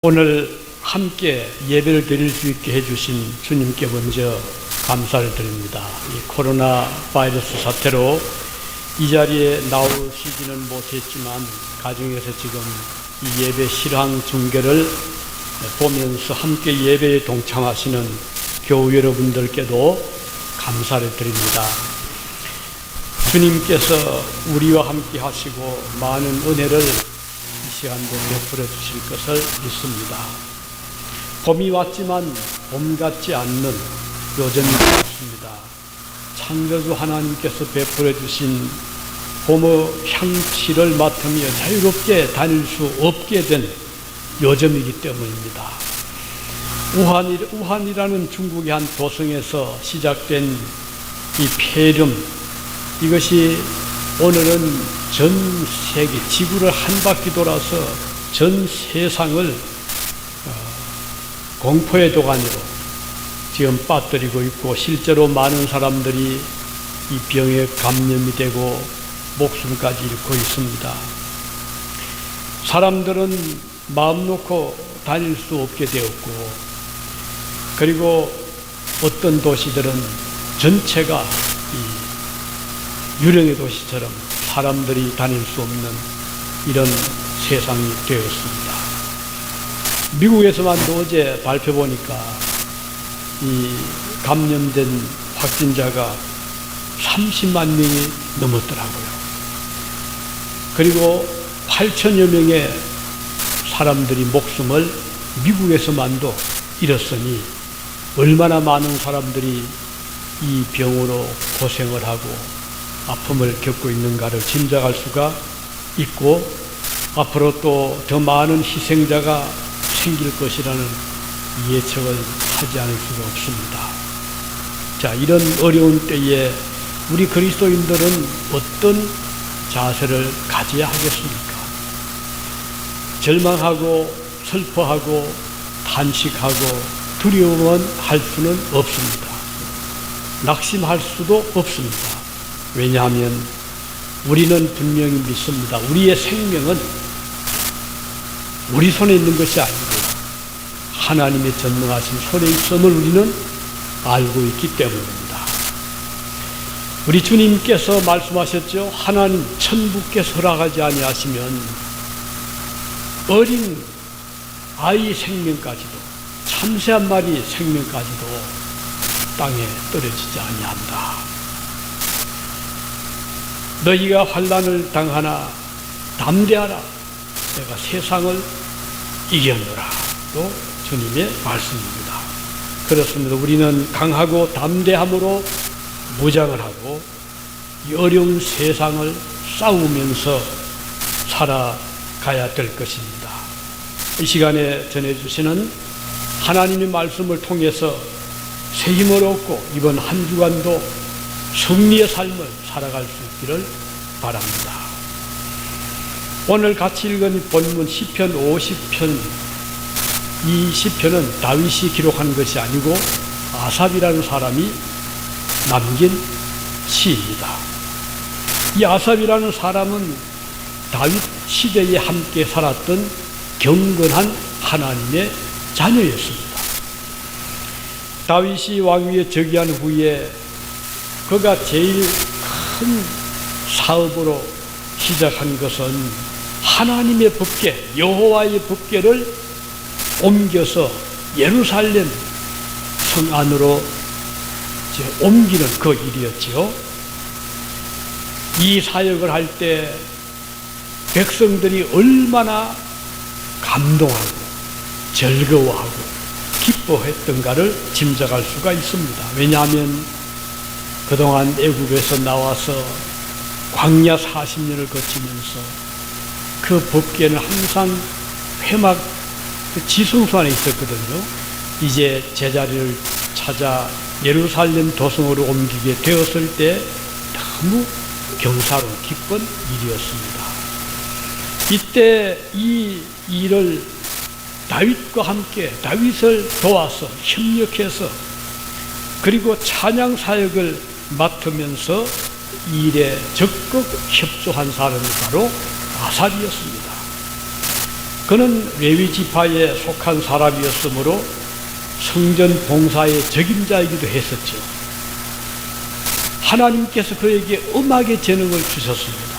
오늘 함께 예배를 드릴 수 있게 해주신 주님께 먼저 감사를 드립니다. 이 코로나 바이러스 사태로 이 자리에 나오시지는 못했지만 가정에서 지금 이 예배 실황 중계를 보면서 함께 예배에 동참하시는 교우 여러분들께도 감사를 드립니다. 주님께서 우리와 함께 하시고 많은 은혜를 이 시간도 베풀어 주실 것을 믿습니다. 봄이 왔지만 봄 같지 않는 요즘이 왔습니다. 창조주 하나님께서 베풀어 주신 봄의 향취를 맡으며 자유롭게 다닐 수 없게 된 요즘이기 때문입니다. 우한이라는 중국의 한 도성에서 시작된 이 폐렴, 이것이 오늘은 전 세계, 지구를 한 바퀴 돌아서 전 세상을 공포의 도가니로 지금 빠뜨리고 있고, 실제로 많은 사람들이 이 병에 감염이 되고 목숨까지 잃고 있습니다. 사람들은 마음 놓고 다닐 수 없게 되었고, 그리고 어떤 도시들은 전체가 이 유령의 도시처럼 사람들이 다닐 수 없는 이런 세상이 되었습니다. 미국에서만 어제 발표 보니까 이 감염된 확진자가 30만 명이 넘었더라고요. 그리고 8천여 명의 사람들이 목숨을 미국에서만도 잃었으니 얼마나 많은 사람들이 이 병으로 고생을 하고 아픔을 겪고 있는가를 짐작할 수가 있고, 앞으로 또 더 많은 희생자가 생길 것이라는 예측을 하지 않을 수가 없습니다. 자, 이런 어려운 때에 우리 그리스도인들은 어떤 자세를 가져야 하겠습니까? 절망하고 슬퍼하고 탄식하고 두려움은 할 수는 없습니다. 낙심할 수도 없습니다. 왜냐하면 우리는 분명히 믿습니다. 우리의 생명은 우리 손에 있는 것이 아니고 하나님의 전능하신 손에 있음을 우리는 알고 있기 때문입니다. 우리 주님께서 말씀하셨죠. 하나님 천부께서 허락하지 아니하시면 어린 아이 생명까지도, 참새 한 마리 생명까지도 땅에 떨어지지 아니한다. 너희가 환난을 당하나 담대하라, 내가 세상을 이겼노라. 또 주님의 말씀입니다. 그렇습니다. 우리는 강하고 담대함으로 무장을 하고 이 어려운 세상을 싸우면서 살아가야 될 것입니다. 이 시간에 전해주시는 하나님의 말씀을 통해서 새 힘을 얻고 이번 한 주간도 승리의 삶을 살아갈 수 있기를 바랍니다. 오늘 같이 읽은 본문 시편 50편, 이 시편은 다윗이 기록한 것이 아니고 아삽이라는 사람이 남긴 시입니다. 이 아삽이라는 사람은 다윗 시대에 함께 살았던 경건한 하나님의 자녀였습니다. 다윗이 왕위에 즉위한 후에 그가 제일 큰 사업으로 시작한 것은 하나님의 법궤, 여호와의 법궤를 옮겨서 예루살렘 성 안으로 옮기는 그 일이었지요. 이 사역을 할 때 백성들이 얼마나 감동하고 즐거워하고 기뻐했던가를 짐작할 수가 있습니다. 왜냐하면 그동안 애굽에서 나와서 광야 40년을 거치면서 그 법궤는 항상 회막 지성소 안에 있었거든요. 이제 제자리를 찾아 예루살렘 도성으로 옮기게 되었을 때 너무 경사로운 기쁜 일이었습니다. 이때 이 일을 다윗과 함께 다윗을 도와서 협력해서 그리고 찬양 사역을 맡으면서 이 일에 적극 협조한 사람이 바로 아삽이었습니다. 그는 레위 지파에 속한 사람이었으므로 성전 봉사의 적임자이기도 했었죠. 하나님께서 그에게 음악의 재능을 주셨습니다.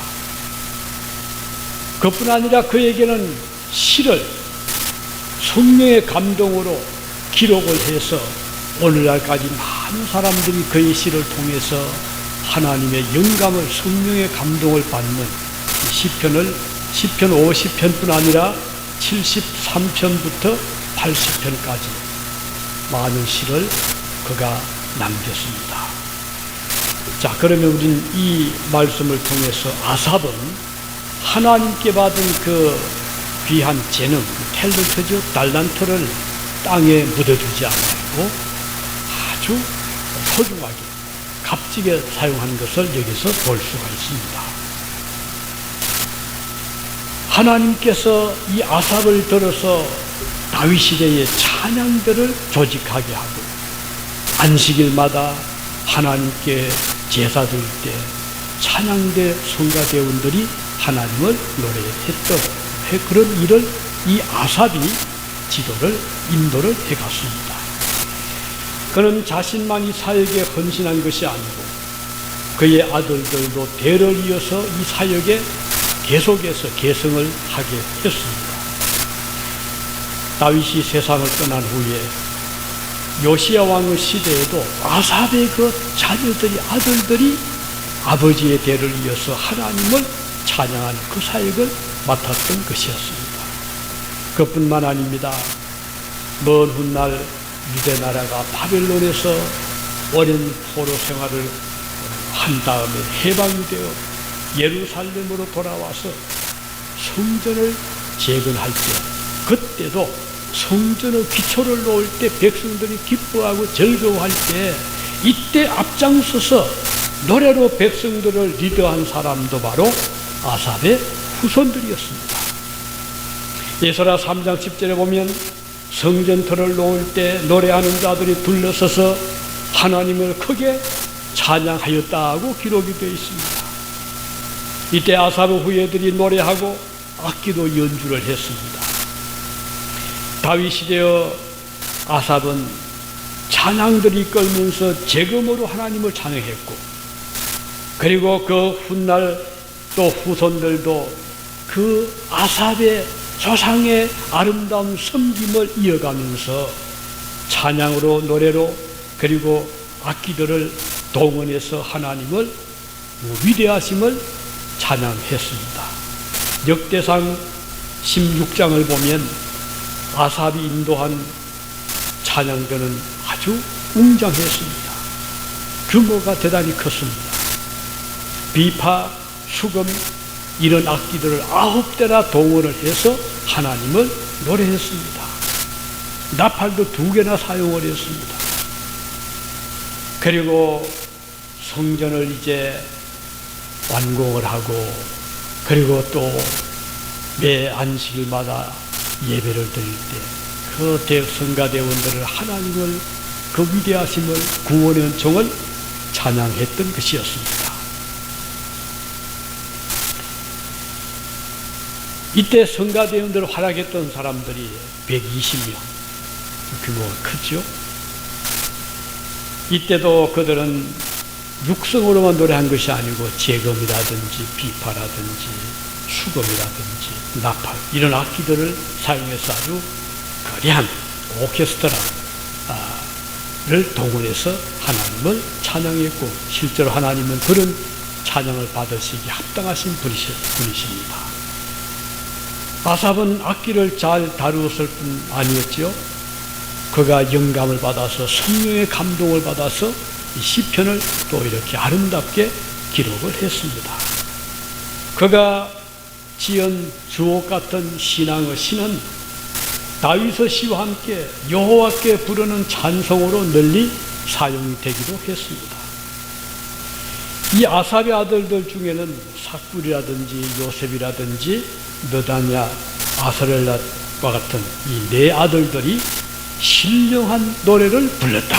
그뿐 아니라 그에게는 시를 성령의 감동으로 기록을 해서 오늘날까지 많은 사람들이 그의 시를 통해서 하나님의 영감을, 성령의 감동을 받는 시편 50편뿐 아니라 73편부터 80편까지 많은 시를 그가 남겼습니다. 자, 그러면 우리는 이 말씀을 통해서 아삽은 하나님께 받은 그 귀한 재능, 탤런트죠, 달란트를 땅에 묻어두지 않고 아주 소중하게, 값지게 사용한 것을 여기서 볼 수가 있습니다. 하나님께서 이 아삽을 들어서 다윗 시대의 찬양들을 조직하게 하고 안식일마다 하나님께 제사 드릴 때 찬양대 성가대원들이 하나님을 노래했던 그런 일을 이 아삽이 지도를, 인도를 해갔습니다. 그는 자신만이 사역에 헌신한 것이 아니고 그의 아들들도 대를 이어서 이 사역에 계속해서 계승을 하게 했습니다. 다윗이 세상을 떠난 후에 요시야 왕의 시대에도 아삽의 그 자녀들이, 아들들이 아버지의 대를 이어서 하나님을 찬양하는 그 사역을 맡았던 것이었습니다. 그뿐만 아닙니다. 먼 훗날 유대 나라가 바벨론에서 오랜 포로 생활을 한 다음에 해방이 되어 예루살렘으로 돌아와서 성전을 재건할 때, 그때도 성전의 기초를 놓을 때 백성들이 기뻐하고 즐거워할 때 이때 앞장서서 노래로 백성들을 리더한 사람도 바로 아삽의 후손들이었습니다. 예사라 3장 10절에 보면 성전터를 놓을 때 노래하는 자들이 둘러서서 하나님을 크게 찬양하였다고 기록이 되어 있습니다. 이때 아삽의 후예들이 노래하고 악기도 연주를 했습니다. 다윗 시대의 아삽은 찬양들이 끌면서 재금으로 하나님을 찬양했고, 그리고 그 훗날 또 후손들도 그 아삽의 조상의 아름다운 섬김을 이어가면서 찬양으로, 노래로, 그리고 악기들을 동원해서 하나님을 위대하심을 찬양했습니다. 역대상 16장을 보면 아삽이 인도한 찬양들은 아주 웅장했습니다. 규모가 대단히 컸습니다. 비파, 수금 이런 악기들을 9대나 동원을 해서 하나님을 노래했습니다. 나팔도 2개나 사용을 했습니다. 그리고 성전을 이제 완공을 하고, 그리고 또 매 안식일마다 예배를 드릴 때 그 성가대원들을 하나님을, 그 위대하심을, 구원의 은총을 찬양했던 것이었습니다. 이때 성가대원들을 활약했던 사람들이 120명, 규모가 크죠. 이때도 그들은 육성으로만 노래한 것이 아니고 재금이라든지 비파라든지 수금이라든지 나팔 이런 악기들을 사용해서 아주 거대한 오케스트라를 동원해서 하나님을 찬양했고, 실제로 하나님은 그런 찬양을 받으시기 합당하신 분이십니다. 아삽은 악기를 잘 다루었을 뿐 아니었죠. 그가 영감을 받아서, 성령의 감동을 받아서 이 시편을 또 이렇게 아름답게 기록을 했습니다. 그가 지은 주옥 같은 신앙의 시는 다윗의 시와 함께 여호와께 부르는 찬송으로 널리 사용이 되기도 했습니다. 이 아삽의 아들들 중에는 삭불이라든지 요셉이라든지 느다냐, 아사렐라와 같은 이 4 아들들이 신령한 노래를 불렀다,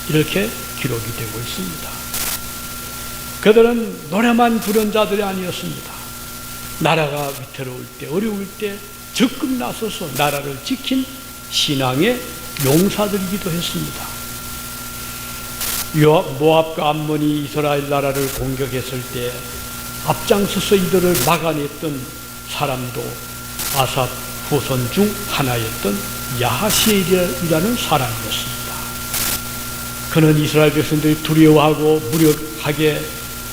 이렇게 기록이 되고 있습니다. 그들은 노래만 부른 자들이 아니었습니다. 나라가 위태로울 때, 어려울 때 적극 나서서 나라를 지킨 신앙의 용사들이기도 했습니다. 모압과 암몬이 이스라엘 나라를 공격했을 때 앞장서서 이들을 막아냈던 사람도 아삽 후손 중 하나였던 야하시엘이라는 사람이었습니다. 그는 이스라엘 백성들이 두려워하고 무력하게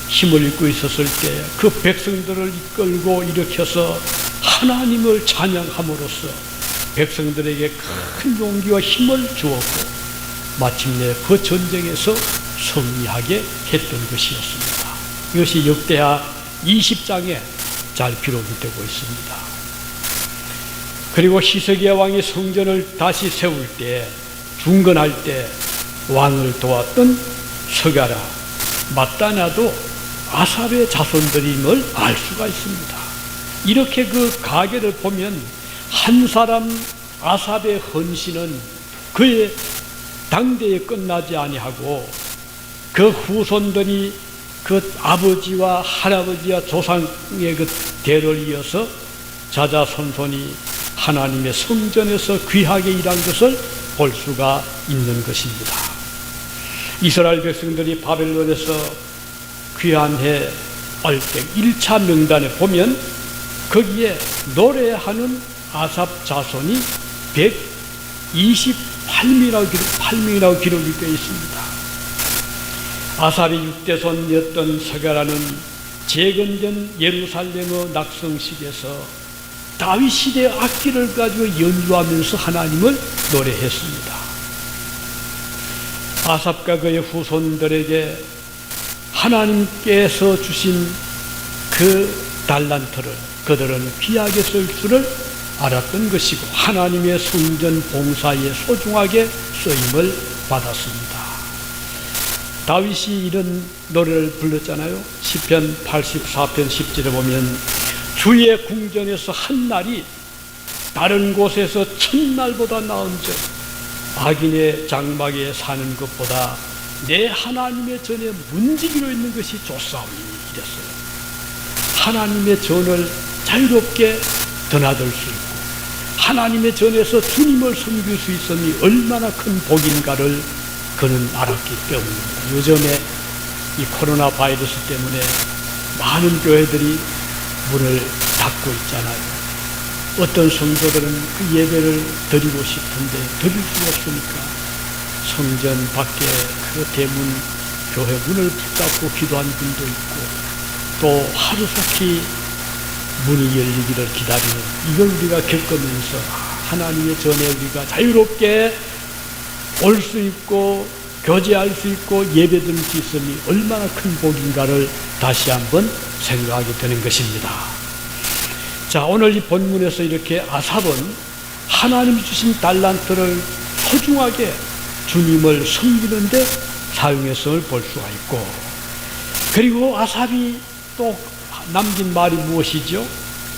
힘을 잃고 있었을 때 그 백성들을 이끌고 일으켜서 하나님을 찬양함으로써 백성들에게 큰 용기와 힘을 주었고 마침내 그 전쟁에서 승리하게 했던 것이었습니다. 이것이 역대하 20장에 잘 기록이 되고 있습니다. 그리고 히스기야 왕이 성전을 다시 세울 때, 중건할 때 왕을 도왔던 스가랴, 마따냐도 아삽의 자손들임을 알 수가 있습니다. 이렇게 그 가계를 보면 한 사람 아삽의 헌신은 그의 당대에 끝나지 아니하고 그 후손들이 그 아버지와 할아버지와 조상의 그 대를 이어서 자자손손이 하나님의 성전에서 귀하게 일한 것을 볼 수가 있는 것입니다. 이스라엘 백성들이 바벨론에서 귀환해 올 때 1차 명단에 보면 거기에 노래하는 아삽 자손이 128명이라고 기록이 되어 있습니다. 아삽의 6대손이었던 스가랴는 재건된 예루살렘의 낙성식에서 다윗 시대의 악기를 가지고 연주하면서 하나님을 노래했습니다. 아삽과 그의 후손들에게 하나님께서 주신 그 달란트를 그들은 귀하게 쓸 줄을 알았던 것이고 하나님의 성전 봉사에 소중하게 쓰임을 받았습니다. 다윗이 이런 노래를 불렀잖아요. 시편 84편 10절에 보면 주의 궁전에서 한 날이 다른 곳에서 천날보다 나은즉 악인의 장막에 사는 것보다 내 하나님의 전에 문지기로 있는 것이 좋사오니 이랬어요. 하나님의 전을 자유롭게 드나들 수 있고 하나님의 전에서 주님을 섬길 수 있음이 얼마나 큰 복인가를 그는 알았기 때문입니다. 요즘에 이 코로나 바이러스 때문에 많은 교회들이 문을 닫고 있잖아요. 어떤 성도들은 그 예배를 드리고 싶은데 드릴 수가 없으니까 성전 밖에 그 대문 교회 문을 붙잡고 기도한 분도 있고 또 하루속히 문이 열리기를 기다리는 이걸 우리가 겪으면서 하나님의 전에 우리가 자유롭게 올 수 있고 교제할 수 있고 예배드릴 수 있음이 얼마나 큰 복인가를 다시 한번 생각하게 되는 것입니다. 자, 오늘 이 본문에서 이렇게 아삽은 하나님이 주신 달란트를 소중하게 주님을 섬기는데 사용했음을 볼 수가 있고, 그리고 아삽이 또 남긴 말이 무엇이죠?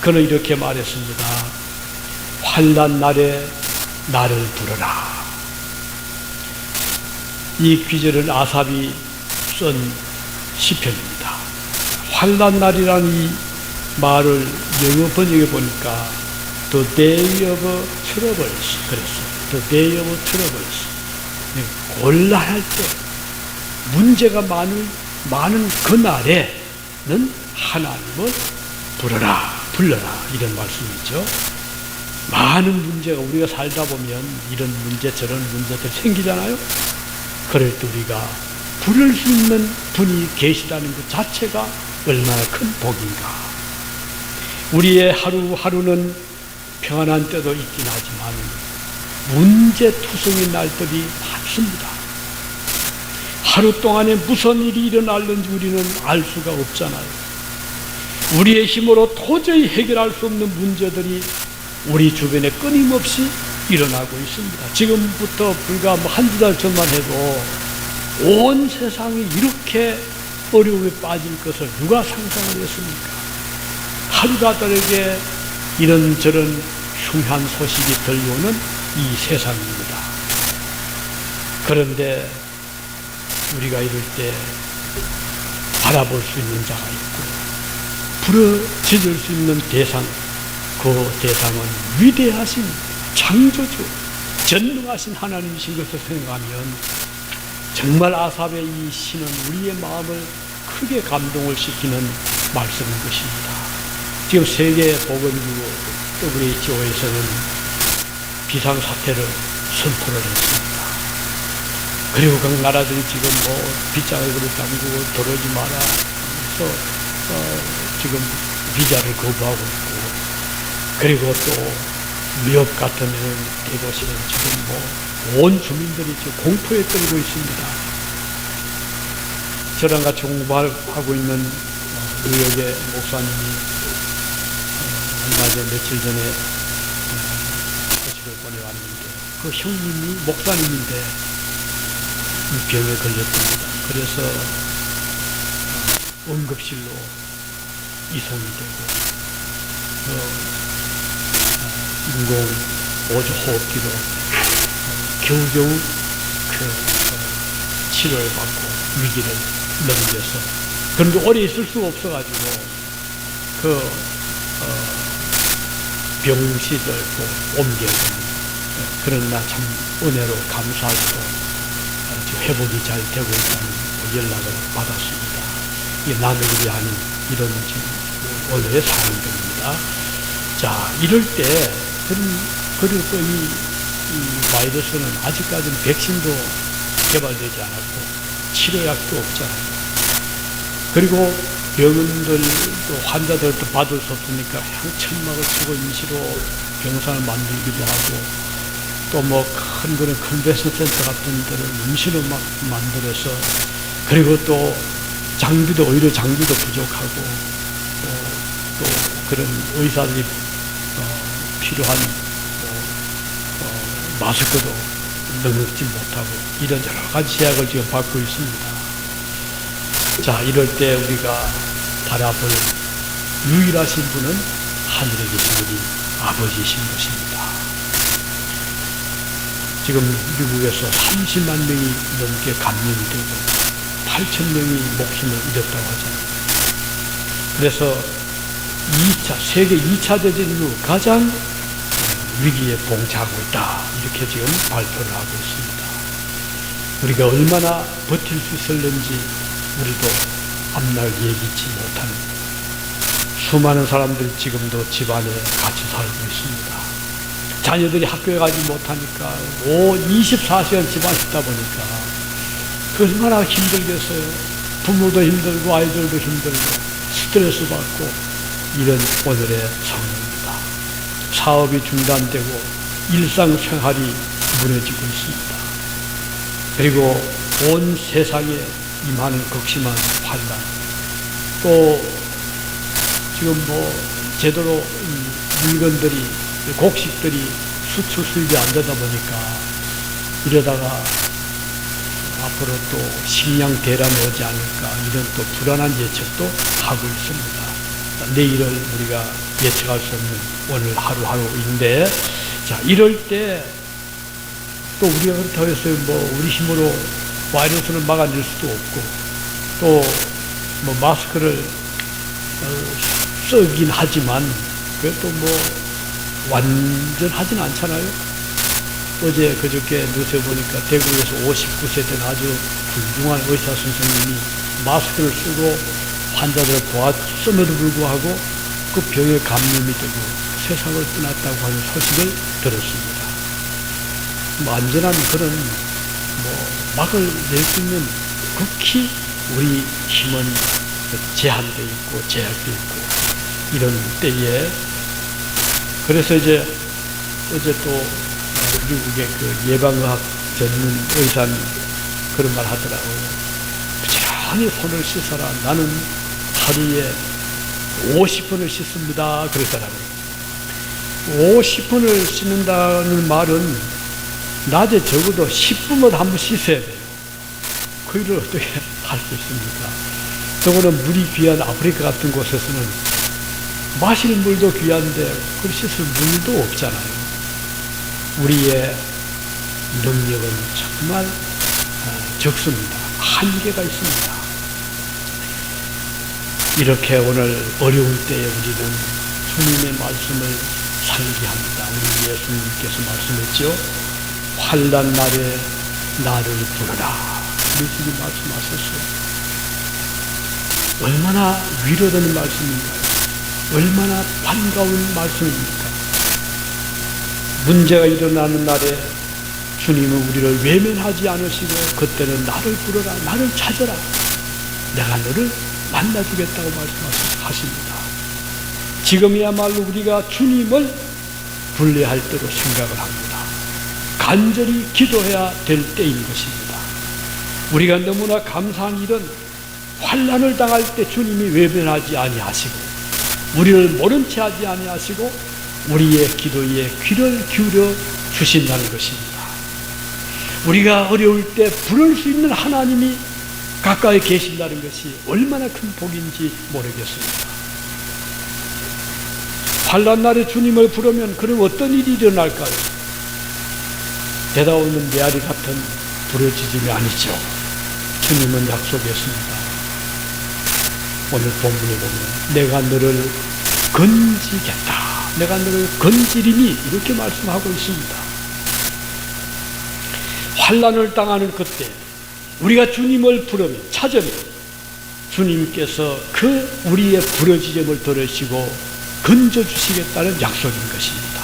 그는 이렇게 말했습니다. 환난 날에 나를 부르라. 이 귀절은 아삽이 쓴 시편입니다. 환난 날이라는 이 말을 영어 번역해 보니까 The day of troubles 그랬어요. The day of troubles. 곤란할 때, 문제가 많은 그날에는 하나님을 불러라 이런 말씀이죠. 많은 문제가 우리가 살다 보면 이런 문제 저런 문제들 생기잖아요. 그럴 때 우리가 부를 수 있는 분이 계시다는 것 자체가 얼마나 큰 복인가. 우리의 하루하루는 평안한 때도 있긴 하지만 문제투성이 날들이 많습니다. 하루 동안에 무슨 일이 일어날는지 우리는 알 수가 없잖아요. 우리의 힘으로 도저히 해결할 수 없는 문제들이 우리 주변에 끊임없이 일어나고 있습니다. 지금부터 불과 한두 달 전만 해도 온 세상이 이렇게 어려움에 빠질 것을 누가 상상을 했습니까? 하루가 다르게 이런저런 흉한 소식이 들려오는 이 세상입니다. 그런데 우리가 이럴 때 바라볼 수 있는 자가 있고 부르짖을 수 있는 대상, 그 대상은 위대하신 창조주, 전능하신 하나님이신 것을 생각하면 정말 아삽의 이 시는 우리의 마음을 크게 감동을 시키는 말씀인 것입니다. 지금 세계 보건기구 WHO에서는 비상사태를 선포를 했습니다. 그리고 각 나라들이 지금 빗장을 잠그고 들어오지 마라 해서 지금 비자를 거부하고 있고, 그리고 또 미국 같은 이런 대도시는 지금 온 주민들이 지금 공포에 떨고 있습니다. 저랑 같이 공부하고 있는 뉴욕의 목사님이 얼마 전 며칠 전에 소식을 보내왔는데, 그 형님이 목사님인데 병에 걸렸답니다. 그래서 응급실로 이송이 되고 인공 보조 호흡기로 겨우겨우 치료를 받고 위기를 넘겨서, 그런데 오래 있을 수가 없어가지고 병실을 옮겨야 됩니다. 그러나 참 은혜로 감사하게도 회복이 잘 되고 있다는 연락을 받았습니다. 이게 나누기 위한 이런 지금 오늘의 상황들입니다. 자, 이럴 때 그리고 또 이 바이러스는 아직까지는 백신도 개발되지 않았고 치료약도 없잖아요. 그리고 병원들도 환자들도 받을 수 없으니까 향천막을 치고 임시로 병상을 만들기도 하고, 또 큰 그런 컨벤션 센터 같은 데를 임시로 막 만들어서, 그리고 또 오히려 장비도 부족하고, 또 그런 의사들이 필요한 마스크도 넉넉지 못하고, 이런 여러 가지 제약을 지금 받고 있습니다. 자, 이럴 때 우리가 바라볼 유일하신 분은 하늘에 계신 우리 아버지이신 것입니다. 지금 미국에서 30만 명이 넘게 감염이 되고 8천 명이 목숨을 잃었다고 하잖아요. 그래서 세계 2차 대전 이후 가장 위기에 봉착하고 있다, 이렇게 지금 발표를 하고 있습니다. 우리가 얼마나 버틸 수 있을는지 우리도 앞날 얘기치 못하는 수많은 사람들이 지금도 집안에 같이 살고 있습니다. 자녀들이 학교에 가지 못하니까 24시간 집안에 있다 보니까 얼마나 힘들겠어요. 부모도 힘들고 아이들도 힘들고 스트레스 받고, 이런 오늘의 상황입니다. 사업이 중단되고 일상생활이 무너지고 있습니다. 그리고 온 세상에 임하는 극심한 환란, 또 지금 제대로 물건들이, 곡식들이 수출 수입이 안 되다 보니까 이러다가 앞으로 또 식량 대란이 오지 않을까, 이런 또 불안한 예측도 하고 있습니다. 내일을 우리가 예측할 수 없는 오늘 하루하루인데, 자, 이럴 때 또 우리가 그렇다고 해서 우리 힘으로 바이러스를 막아낼 수도 없고, 또 마스크를 쓰긴 하지만 그것도 완전하진 않잖아요. 어제 그저께 뉴스에 보니까 대구에서 59세 된 아주 훌륭한 의사 선생님이 마스크를 쓰고 환자들을 보았음에도 불구하고 그 병에 감염이 되고 세상을 떠났다고 하는 소식을 들었습니다. 완전한 그런 막을 낼 수 있는 극히 우리 힘은 제한되어 있고 제약되어 있고, 이런 때에, 그래서 이제 어제 또 미국의 그 예방의학 전문 의사는 그런 말 하더라고요. 부지런히 손을 씻어라. 나는 하루에 50번을 씻습니다. 그러더라고요. 50번을 씻는다는 말은 낮에 적어도 10분마다 한 번 씻어야 돼요. 그 일을 어떻게 할 수 있습니까? 저거는 물이 귀한 아프리카 같은 곳에서는 마실 물도 귀한데 그 씻을 물도 없잖아요. 우리의 능력은 정말 적습니다. 한계가 있습니다. 이렇게 오늘 어려울 때에 우리는 주님의 말씀을 살게 합니다. 우리 예수님께서 말씀했죠. 환난 날에 나를 부르라. 예수님 말씀하셨어요. 얼마나 위로되는 말씀인가요? 얼마나 반가운 말씀입니까? 문제가 일어나는 날에 주님은 우리를 외면하지 않으시고 그때는 나를 부르라, 나를 찾아라, 내가 너를 만나주겠다고 말씀하십니다. 지금이야말로 우리가 주님을 불러할 때로 생각을 합니다. 간절히 기도해야 될 때인 것입니다. 우리가 너무나 감사한 일은 환난을 당할 때 주님이 외면하지 아니하시고 우리를 모른 채 하지 아니하시고 우리의 기도에 귀를 기울여 주신다는 것입니다. 우리가 어려울 때 부를 수 있는 하나님이 가까이 계신다는 것이 얼마나 큰 복인지 모르겠습니다. 환난 날에 주님을 부르면 그럼 어떤 일이 일어날까요? 대답 없는 메아리 같은 부르짖음이 아니죠. 주님은 약속했습니다. 오늘 본문에 보면 내가 너를 건지겠다, 내가 너를 건지리니 이렇게 말씀하고 있습니다. 환난을 당하는 그때 우리가 주님을 부르면, 찾으면 주님께서 그 우리의 부르짖음을 들으시고 건져주시겠다는 약속인 것입니다.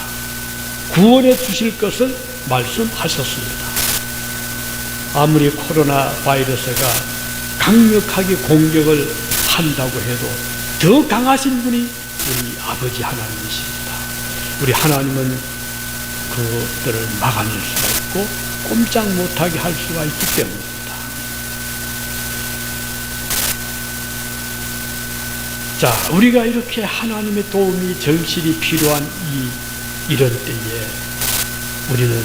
구원해 주실 것을 말씀하셨습니다. 아무리 코로나 바이러스가 강력하게 공격을 한다고 해도 더 강하신 분이 우리 아버지 하나님이십니다. 우리 하나님은 그것들을 막아낼 수가 있고 꼼짝 못하게 할 수가 있기 때문입니다. 자, 우리가 이렇게 하나님의 도움이 절실히 필요한 이런 때에 우리는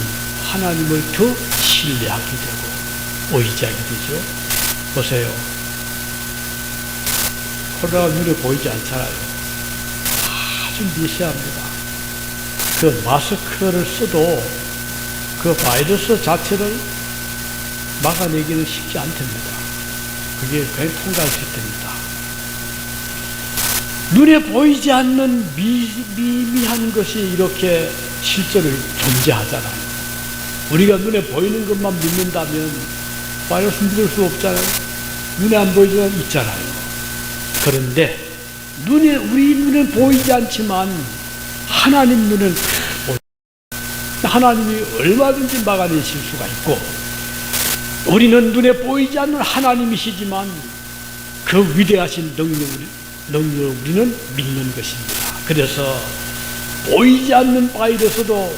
하나님을 더 신뢰하게 되고 의지하게 되죠. 보세요. 코로나가 눈에 보이지 않잖아요. 아주 미세합니다. 그 마스크를 써도 그 바이러스 자체를 막아내기는 쉽지 않답니다. 그게 그냥 통과할 수 있답니다. 눈에 보이지 않는 미미한 것이 이렇게 실제로 존재하잖아요. 우리가 눈에 보이는 것만 믿는다면 바이러스 믿을 수 없잖아요. 눈에 안 보이지만 있잖아요. 그런데 우리 눈에 보이지 않지만 하나님 눈은 하나님이 얼마든지 막아내실 수가 있고 우리는 눈에 보이지 않는 하나님이시지만 그 위대하신 능력을 우리는 믿는 것입니다. 그래서 보이지 않는 바이러스도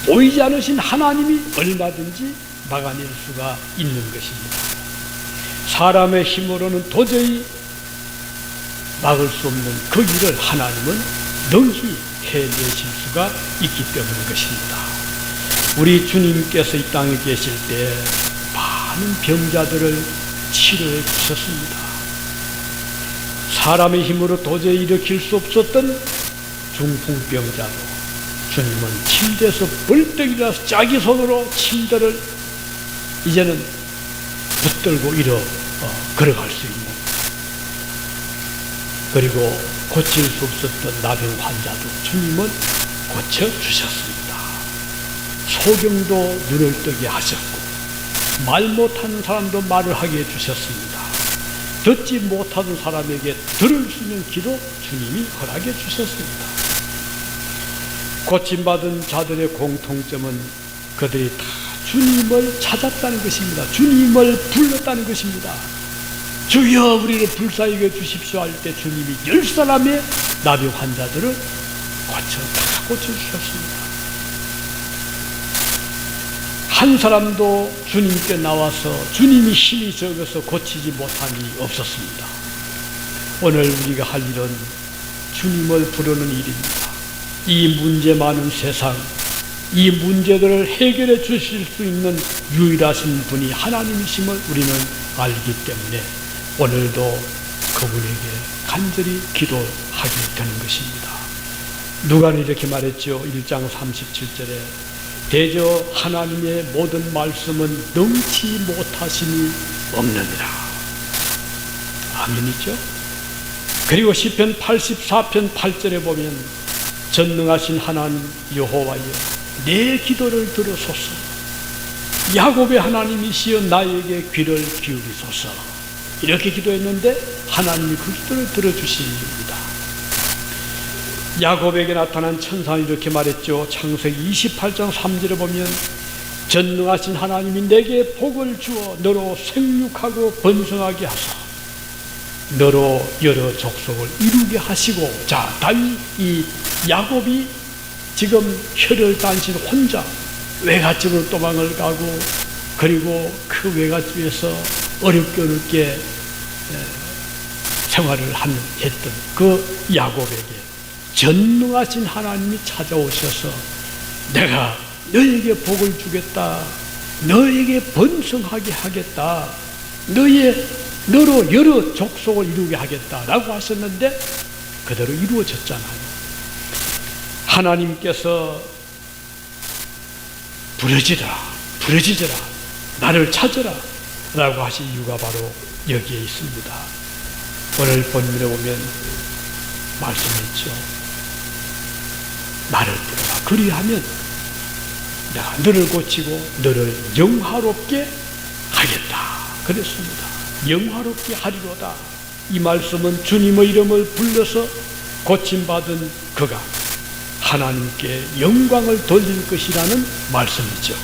보이지 않으신 하나님이 얼마든지 막아낼 수가 있는 것입니다. 사람의 힘으로는 도저히 막을 수 없는 그 일을 하나님은 능히 해내실 수가 있기 때문인 것입니다. 우리 주님께서 이 땅에 계실 때 많은 병자들을 치료해 주셨습니다. 사람의 힘으로 도저히 일으킬 수 없었던 중풍병자도 주님은 침대에서 벌떡 일어나서 자기 손으로 침대를 이제는 붙들고 걸어갈 수 있는, 그리고 고칠 수 없었던 나병 환자도 주님은 고쳐주셨습니다. 소경도 눈을 뜨게 하셨고 말 못하는 사람도 말을 하게 해주셨습니다. 듣지 못하는 사람에게 들을 수 있는 귀도 주님이 허락해 주셨습니다. 고침받은 자들의 공통점은 그들이 다 주님을 찾았다는 것입니다. 주님을 불렀다는 것입니다. 주여 우리를 불쌍히 여주십시오 할 때 주님이 10사람의 나병 환자들을 다 고쳐주셨습니다. 한 사람도 주님께 나와서 주님이 힘이 적어서 고치지 못한 일이 없었습니다. 오늘 우리가 할 일은 주님을 부르는 일입니다. 이 문제 많은 세상, 이 문제들을 해결해 주실 수 있는 유일하신 분이 하나님이심을 우리는 알기 때문에 오늘도 그분에게 간절히 기도하게 되는 것입니다. 누가는 이렇게 말했죠. 1장 37절에 대저 하나님의 모든 말씀은 능치 못하심이 없느니라. 아멘이죠. 그리고 시편 84편 8절에 보면 전능하신 하나님 여호와여, 내 기도를 들으소서. 야곱의 하나님이시여 나에게 귀를 기울이소서. 이렇게 기도했는데 하나님이 그 기도를 들어주십니다. 야곱에게 나타난 천사는 이렇게 말했죠. 창세기 28장 3절에 보면 전능하신 하나님이 내게 복을 주어 너로 생육하고 번성하게 하사 너로 여러 족속을 이루게 하시고. 자, 다윗 이 야곱이 지금 혀를 단신 혼자 외갓집으로 도망을 가고, 그리고 그 외갓집에서 어렵게 생활을 했던 그 야곱에게 전능하신 하나님이 찾아오셔서 내가 너에게 복을 주겠다, 너에게 번성하게 하겠다, 너로 여러 족속을 이루게 하겠다라고 하셨는데 그대로 이루어졌잖아요. 하나님께서 부르짖어라, 나를 찾으라 라고 하신 이유가 바로 여기에 있습니다. 오늘 본문에 보면 말씀했죠. 나를 부르라, 그리하면 내가 너를 고치고 너를 영화롭게 하겠다 그랬습니다. 영화롭게 하리로다. 이 말씀은 주님의 이름을 불러서 고침받은 그가 하나님께 영광을 돌릴 것이라는 말씀이죠.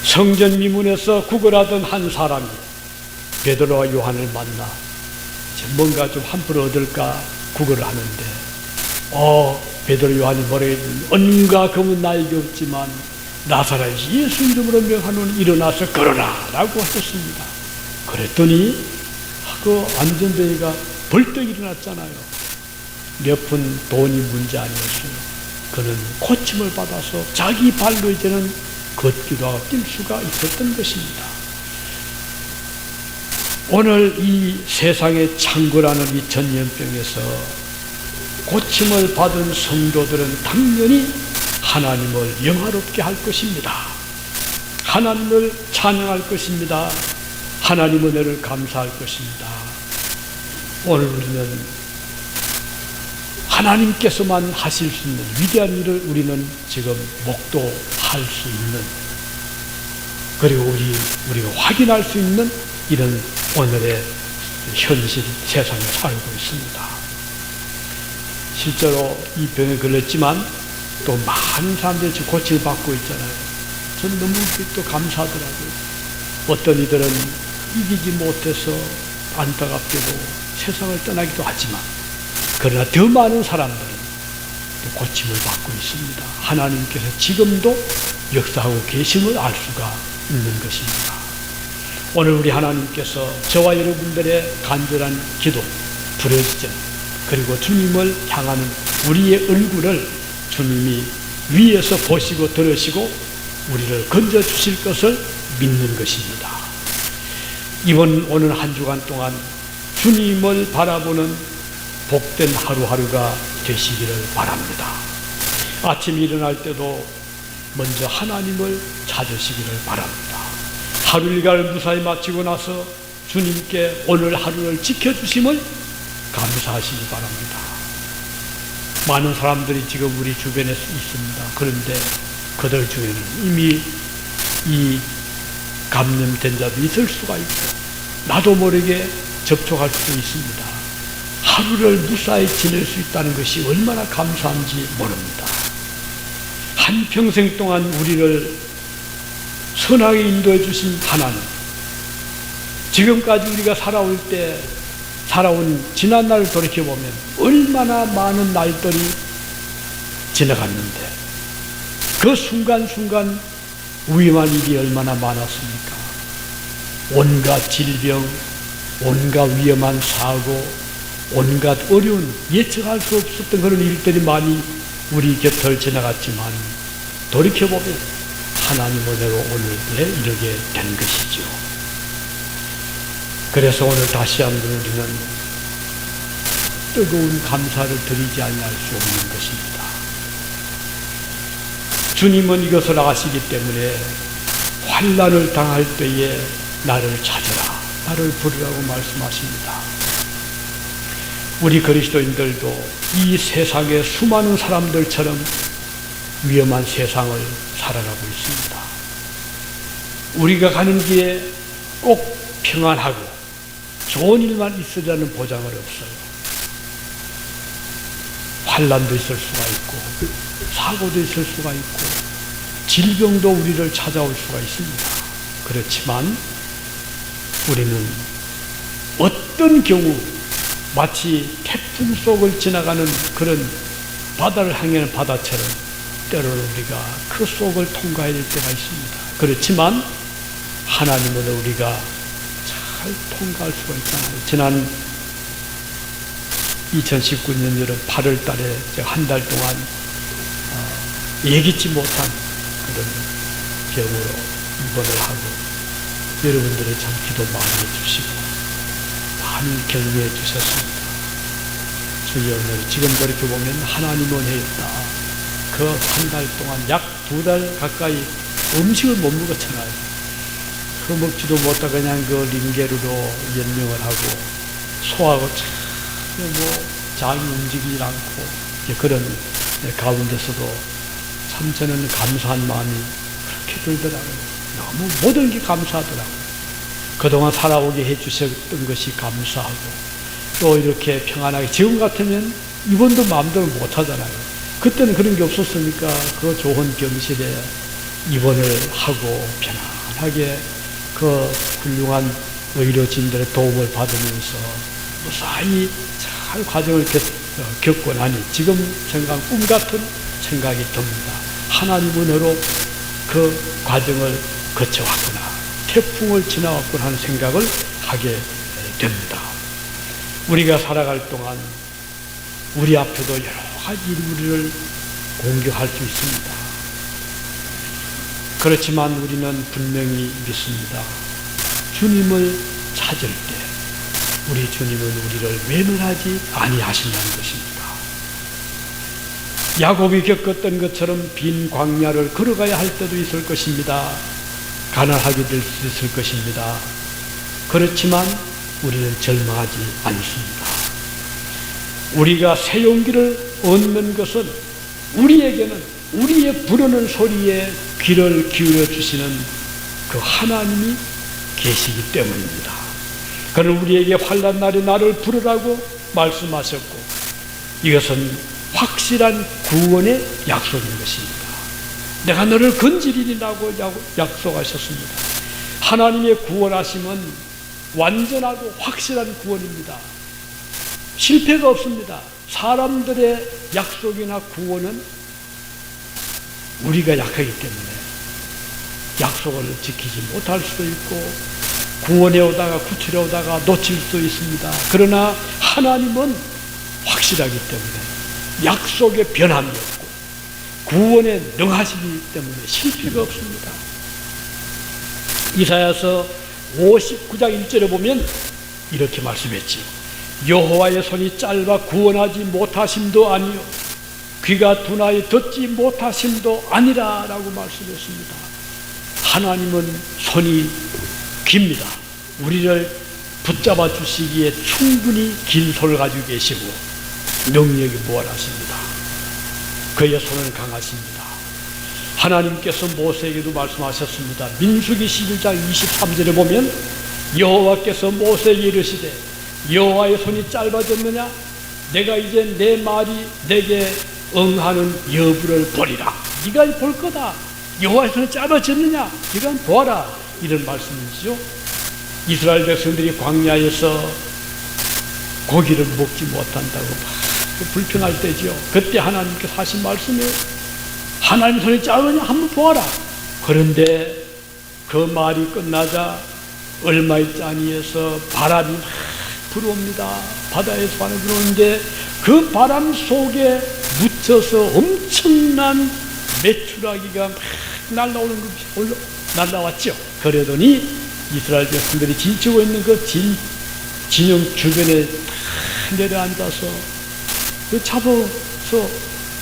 성전 미문에서 구걸하던 한 사람이 베드로와 요한을 만나 뭔가 좀 한풀 얻을까 구걸을 하는데 베드로 요한이 뭐라고 했냐면 언과 금은 나에게 없지만 나사렛 예수 이름으로 명하노니 일어나서 걸어라 라고 하셨습니다. 그랬더니 그 안전뱅이가 벌떡 일어났잖아요. 몇 푼 돈이 문제 아니었어요. 그는 고침을 받아서 자기 발로 이제는 걷기도 하고 뛸 수가 있었던 것입니다. 오늘 이 세상의 창궐하는 이 전염병에서 고침을 받은 성도들은 당연히 하나님을 영화롭게 할 것입니다. 하나님을 찬양할 것입니다. 하나님 은혜를 감사할 것입니다. 오늘 우리는 하나님께서만 하실 수 있는 위대한 일을 우리는 지금 목도할 수 있는, 그리고 우리가 확인할 수 있는 이런 오늘의 현실 세상에 살고 있습니다. 실제로 이 병에 걸렸지만 또 많은 사람들이 지금 고침을 받고 있잖아요. 저는 너무 또 감사하더라고요. 어떤 이들은 이기지 못해서 안타깝게도 세상을 떠나기도 하지만, 그러나 더 많은 사람들은 또 고침을 받고 있습니다. 하나님께서 지금도 역사하고 계심을 알 수가 있는 것입니다. 오늘 우리 하나님께서 저와 여러분들의 간절한 기도, 부르짖음, 그리고 주님을 향하는 우리의 얼굴을 주님이 위에서 보시고 들으시고 우리를 건져주실 것을 믿는 것입니다. 오늘 한 주간 동안 주님을 바라보는 복된 하루하루가 되시기를 바랍니다. 아침에 일어날 때도 먼저 하나님을 찾으시기를 바랍니다. 하루 일과를 무사히 마치고 나서 주님께 오늘 하루를 지켜주심을 감사하시기 바랍니다. 많은 사람들이 지금 우리 주변에 있습니다. 그런데 그들 중에는 이미 이 감염된 자도 있을 수가 있고 나도 모르게 접촉할 수도 있습니다. 하루를 무사히 지낼 수 있다는 것이 얼마나 감사한지 모릅니다. 한평생 동안 우리를 선하게 인도해 주신 하나님, 지금까지 우리가 살아온 지난 날을 돌이켜보면 얼마나 많은 날들이 지나갔는데 그 순간순간 위험한 일이 얼마나 많았습니까? 온갖 질병, 온갖 위험한 사고, 온갖 어려운 예측할 수 없었던 그런 일들이 많이 우리 곁을 지나갔지만 돌이켜보면 하나님 은혜로 오늘에 이르게 된 것이죠. 그래서 오늘 다시 한번 우리는 뜨거운 감사를 드리지 아니할 수 없는 것입니다. 주님은 이것을 아시기 때문에 환난을 당할 때에 나를 찾으라, 나를 부르라고 말씀하십니다. 우리 그리스도인들도 이 세상의 수많은 사람들처럼 위험한 세상을 살아가고 있습니다. 우리가 가는 길에 꼭 평안하고 좋은 일만 있으리라는 보장은 없어요. 환난도 있을 수가 있고 사고도 있을 수가 있고 질병도 우리를 찾아올 수가 있습니다. 그렇지만 우리는 어떤 경우 마치 태풍 속을 지나가는 그런 바다를 향하는 바다처럼 때로는 우리가 그 속을 통과해야 될 때가 있습니다. 그렇지만 하나님은 우리가 잘 통과할 수가 있잖아요. 지난 2019년 여름 8월 달에 한 달 동안 예기치 못한 그런 경우로 입원을 하고 여러분들이 참 기도 많이 해주시고 많이 격려해 주셨습니다. 주여 오늘 지금 돌이켜보면 하나님은 했다. 그 한 달 동안 약 2달 가까이 음식을 못 먹었잖아요. 그 먹지도 못하고 그냥 그 링게르로 연명을 하고 소화하고 장이 움직이지 않고 그런 가운데서도 참 저는 감사한 마음이 그렇게 들더라고요. 너무 모든 게 감사하더라고요. 그동안 살아오게 해주셨던 것이 감사하고 또 이렇게 평안하게 지금 같으면 입원도 마음대로 못하잖아요. 그때는 그런 게 없었으니까 그 좋은 병실에 입원을 하고 편안하게 그 훌륭한 의료진들의 도움을 받으면서 무사히 잘 과정을 겪고 나니 지금 생각 꿈같은 생각이 듭니다. 하나님 은혜로 그 과정을 거쳐왔구나, 태풍을 지나왔구나 하는 생각을 하게 됩니다. 우리가 살아갈 동안 우리 앞에도 여러 가지 우리를 공격할 수 있습니다. 그렇지만 우리는 분명히 믿습니다. 주님을 찾을 때 우리 주님은 우리를 외면하지 아니하신다는 것입니다. 야곱이 겪었던 것처럼 빈 광야를 걸어가야 할 때도 있을 것입니다. 가난하게 될 수 있을 것입니다. 그렇지만 우리는 절망하지 않습니다. 우리가 새 용기를 얻는 것은 우리에게는 우리의 부르는 소리에 귀를 기울여 주시는 그 하나님이 계시기 때문입니다. 그는 우리에게 환난 날에 나를 부르라고 말씀하셨고 이것은 확실한 구원의 약속인 것입니다. 내가 너를 건지리라고 약속하셨습니다. 하나님의 구원하심은 완전하고 확실한 구원입니다. 실패가 없습니다. 사람들의 약속이나 구원은 우리가 약하기 때문에 약속을 지키지 못할 수도 있고 구원해 오다가 구출해 오다가 놓칠 수도 있습니다. 그러나 하나님은 확실하기 때문에 약속에 변함이 없고 구원에 능하시기 때문에 실패가 없습니다. 이사야서 59장 1절에 보면 이렇게 말씀했지요. 여호와의 손이 짧아 구원하지 못하심도 아니요 귀가 둔하여 듣지 못하심도 아니라 라고 말씀했습니다. 하나님은 손이 깁니다. 우리를 붙잡아 주시기에 충분히 긴 손을 가지고 계시고 능력이 무한하십니다. 그의 손은 강하십니다. 하나님께서 모세에게도 말씀하셨습니다. 민수기 11장 23절에 보면 여호와께서 모세에게 이르시되 여호와의 손이 짧아졌느냐? 내가 이제 내 말이 내게 응하는 여부를 보리라. 네가 볼 거다. 여호와의 손이 짧아졌느냐? 네가 보아라. 이런 말씀이죠. 이스라엘 백성들이 광야에서 고기를 먹지 못한다고 불평할 때죠. 그때 하나님께서 하신 말씀이에요. 하나님 손이 짧으냐? 한번 보아라. 그런데 그 말이 끝나자 얼마 있지 아니해서 바람이 막 불어옵니다. 바다에서 바람이 불어오는데 그 바람 속에 묻혀서 엄청난 메추라기가 막 날라오는 것이 날라왔죠. 그러더니 이스라엘 백성들이 진치고 있는 그 진영 주변에 탁 내려앉아서 그 잡아서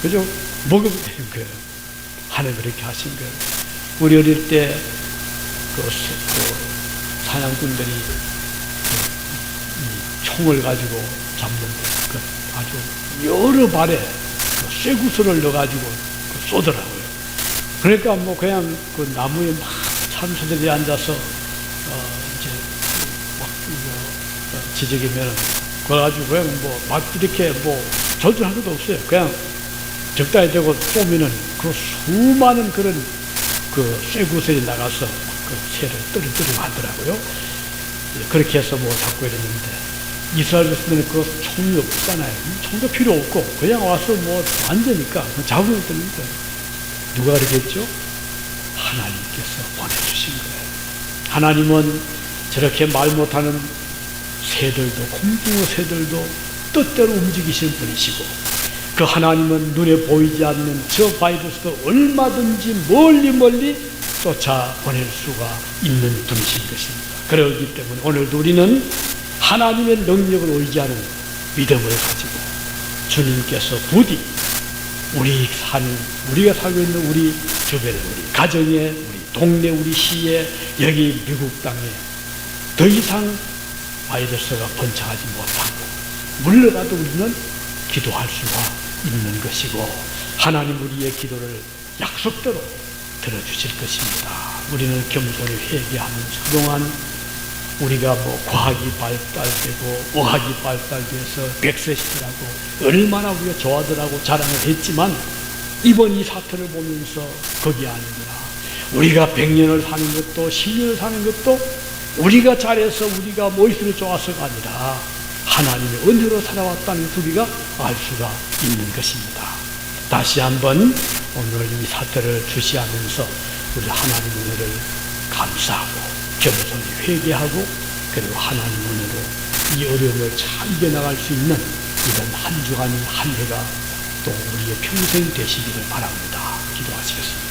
그저 먹으면 되는 거예요. 하나님 그렇게 하신 거예요. 우리 어릴 때 그 사냥꾼들이 총을 가지고 잡는 그 아주 여러 발에 쇠구슬을 넣어가지고 쏘더라고요. 그러니까 뭐 그냥 그 나무에 막 참새들이 앉아서 이제 막 지저귀면 그래가지고 그냥 뭐 막 이렇게 뭐 조절할 것도 없어요. 그냥 적당히 되고 쏘면은 그 수많은 그런 그 쇠구슬이 나가서 그 새를 뜨리뜨리 하더라고요. 그렇게 해서 뭐 잡고 이랬는데 이스라엘 백성들은 그 총이 없잖아요. 총도 필요 없고 그냥 와서 뭐 앉으니까 잡으면 되는데 누가 그러겠죠? 하나님께서 보내주신 거예요. 하나님은 저렇게 말 못하는 새들도 공중의 새들도 뜻대로 움직이시는 분이시고 그 하나님은 눈에 보이지 않는 저 바이러스도 얼마든지 멀리 쫓아보낼 수가 있는 분이신 것입니다. 그렇기 때문에 오늘도 우리는 하나님의 능력을 의지하는 믿음을 가지고 주님께서 부디 우리가 살고 있는 우리 주변에, 우리 가정에, 우리 동네, 우리 시에, 여기 미국 땅에 더 이상 바이러스가 번창하지 못하고 물러가도 우리는 기도할 수가 있는 것이고 하나님 우리의 기도를 약속대로 들어주실 것입니다. 우리는 겸손히 회개하면서 그동안 우리가 뭐 과학이 발달되고 의학이 발달돼서 100세 시대라고 얼마나 우리가 좋아들하고 자랑을 했지만 이번 이 사태를 보면서 거기 아니구나. 우리가 100년을 사는 것도 10년을 사는 것도 우리가 잘해서 우리가 머릿속이 좋아서가 아니라 하나님의 은혜로 살아왔다는 것을 우리가 알 수가 있는 것입니다. 다시 한번 오늘 이 사태를 주시하면서 우리 하나님의 은혜를 감사하고 겸손히 회개하고 그리고 하나님 은혜로 이 어려움을 잘 이겨나갈 수 있는 이런 한 주간이 한 해가 또 우리의 평생 되시기를 바랍니다. 기도하시겠습니다.